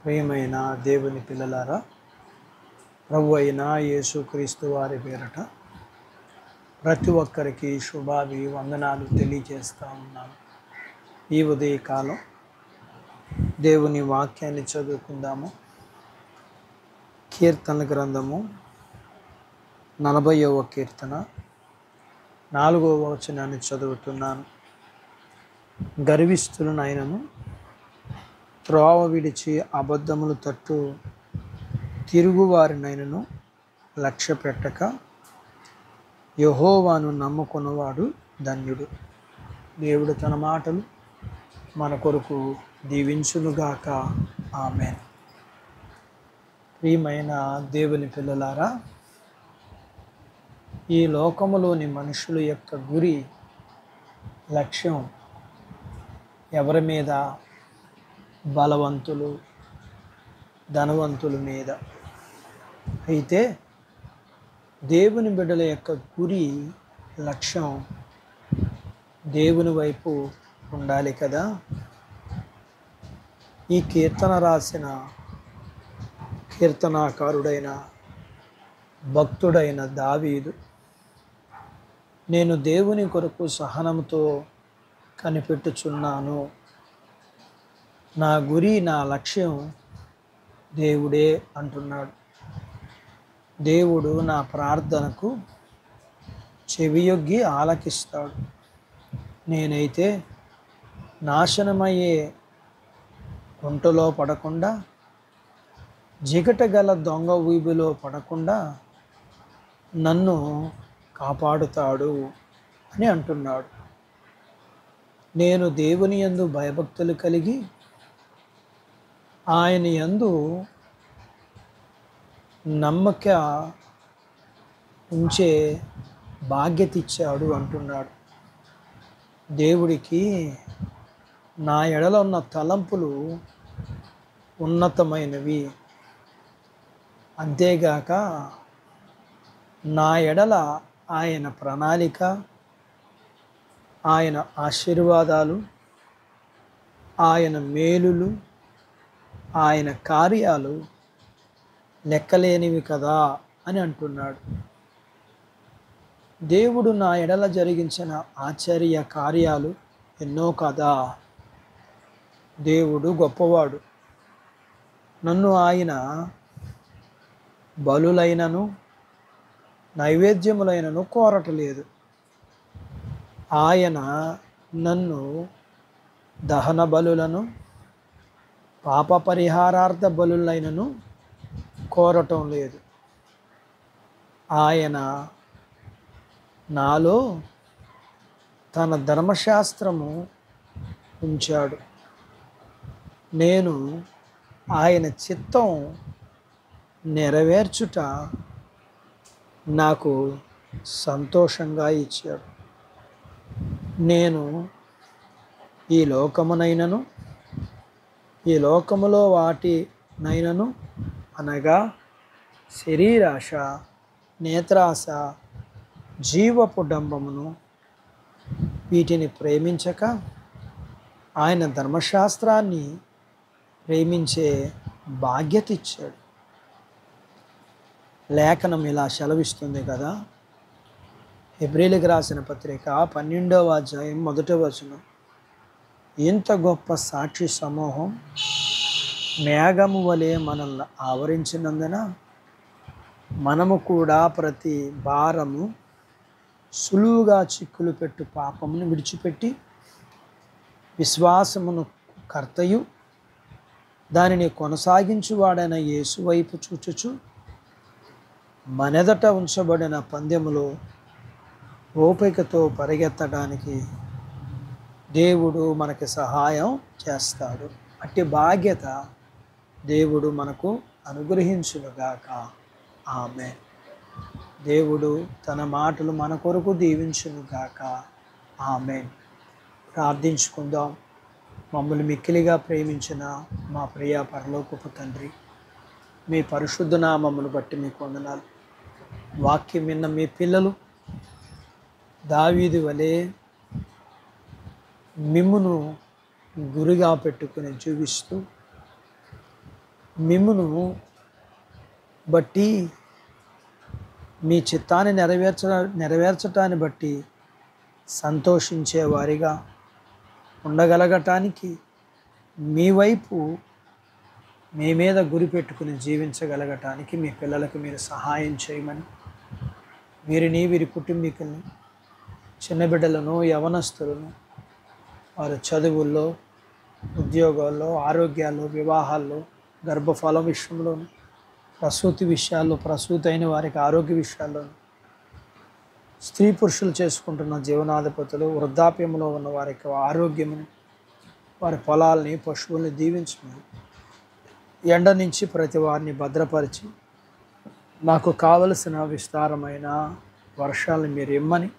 ప్రియమైన దేవుని పిల్లలారా, ప్రభు అయిన యేసుక్రీస్తు వారి పేరట ప్రతి ఒక్కరికి వందనాలు తెలియజేస్తూ ఉన్నాను. ఈ ఉదయకాలం దేవుని వాక్యాన్ని చదువుకుందాము. కీర్తన గ్రంథము 40వ కీర్తన 4వ వచనాన్ని చదువుతున్నాను. గర్విష్ఠులనైనను త్రోవ విడిచి అబద్ధములు తట్టు తిరుగువారినైనను లక్ష్య పెట్టక యెహోవాను నమ్ముకున్నవాడు ధన్యుడు. దేవుడు తన మాటలు మన కొరకు దీవించునుగాక. ఆమేన్. ప్రియమైన దేవుని పిల్లలారా, ఈ లోకములోని మనుషుల యొక్క గురి, లక్ష్యం ఎవరి మీద? బలవంతులు, ధనవంతుల మీద. అయితే దేవుని బిడ్డల యొక్క గురి, లక్ష్యం దేవుని వైపు ఉండాలి కదా. ఈ కీర్తన రాసిన కీర్తనాకారుడైన భక్తుడైన దావీదు, నేను దేవుని కొరకు సహనంతో కనిపెట్టుచున్నాను, నా గురి, నా లక్ష్యం దేవుడే అంటున్నాడు. దేవుడు నా ప్రార్థనకు చెవియొగ్గి ఆలకిస్తాడు. నేనైతే నాశనమయ్యే గుంటలో పడకుండా, జిగటగల దొంగ ఊబిలో పడకుండా నన్ను కాపాడుతాడు అని అంటున్నాడు. నేను దేవుని యందు భయభక్తులు కలిగి ఆయన యందు నమ్మక ఉంచే బాధ్యత ఇచ్చాడు అంటున్నాడు. దేవుడికి నా ఎడల ఉన్న తలంపులు ఉన్నతమైనవి. అంతేగాక నా ఎడల ఆయన ప్రణాళిక, ఆయన ఆశీర్వాదాలు, ఆయన మేలులు, ఆయన కార్యాలు లెక్కలేనివి కదా అని అంటున్నాడు. దేవుడు నా ఎడల జరిగించిన ఆశ్చర్య కార్యాలు ఎన్నో కదా. దేవుడు గొప్పవాడు. నన్ను ఆయన బలులైనను నైవేద్యములైనను కోరటలేదు. ఆయన నన్ను దహన బలులను పాప పరిహారార్థ బలులైనను కోరటం లేదు. ఆయన నాలో తన ధర్మశాస్త్రము ఉంచాడు. నేను ఆయన చిత్తం నెరవేర్చుట నాకు సంతోషంగా ఇచ్చాడు. నేను ఈ లోకమునైనను ఈ లోకములో వాటినైనను అనగా శరీరాశ, నేత్రాశ, జీవపు డంబమును వీటిని ప్రేమించక ఆయన ధర్మశాస్త్రాన్ని ప్రేమించే బాధ్యత ఇచ్చాడు. లేఖనం ఇలా సెలవిస్తుంది కదా. హెబ్రీయులకు రాసిన పత్రిక 12వ అధ్యాయం 1వ వచనం, ఇంత గొప్ప సాక్షి సమూహం మేఘము వలె మనల్ని ఆవరించినందున మనము కూడా ప్రతి భారము, సులువుగా చిక్కులు పెట్టు పాపమును విడిచిపెట్టి విశ్వాసమును కర్తయు దానిని కొనసాగించువాడైన యేసు వైపు చూచుచు మనెదట ఉంచబడిన పందెములో ఓపికతో పరిగెత్తడానికి దేవుడు మనకి సహాయం చేస్తాడు. అట్టి బాధ్యత దేవుడు మనకు అనుగ్రహించునుగాక. ఆమేన్. దేవుడు తన మాటలు మన కొరకు దీవించునుగాక. ఆమేన్. ప్రార్థించుకుందాం. మమ్మల్ని మిక్కిలిగా ప్రేమించిన మా ప్రియ పరలోకపు తండ్రి, మీ పరిశుద్ధ నామమును బట్టి మీకు వందనాలు. వాక్యం విన్న మీ పిల్లలు దావీదు వలె మిమ్మును గురిగా పెట్టుకుని జీవిస్తూ మిమ్మును బట్టి మీ చిత్తాన్ని నెరవేర్చటాన్ని బట్టి సంతోషించే వారిగా ఉండగలగటానికి మీ వైపు మీ మీద గురి పెట్టుకుని జీవించగలగటానికి మీ పిల్లలకు మీరు సహాయం చేయమని, వీరిని వీరి కుటుంబీకుల్ని, చిన్న బిడ్డలను, యవనస్తులను వారి చదువుల్లో, ఉద్యోగాల్లో, ఆరోగ్యాల్లో, వివాహాల్లో, గర్భఫలం విషయంలోను, ప్రసూతి విషయాల్లో, ప్రసూతి అయిన వారికి ఆరోగ్య విషయాల్లోను, స్త్రీ పురుషులు చేసుకుంటున్న జీవనాధిపతులు, వృద్ధాప్యంలో ఉన్న వారికి ఆరోగ్యమును, వారి పొలాల్ని, పశువుల్ని దీవించమని, ఎండ నుంచి ప్రతి వారిని భద్రపరిచి మాకు కావలసిన విస్తారమైన వర్షాలను మీరు ఇమ్మని,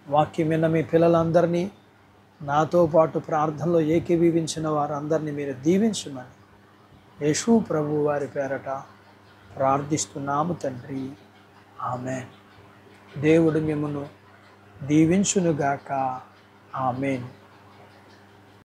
వాక్యం విన్న మీ పిల్లలందరినీ, నాతో పాటు ప్రార్థనలో ఏకీభవించిన వారందరినీ మీరు దీవించమని యేసు ప్రభు వారి పేరట ప్రార్థిస్తున్నాము తండ్రి. ఆమేన్. దేవుడు మిమ్మును దీవించునుగాక. ఆమేన్.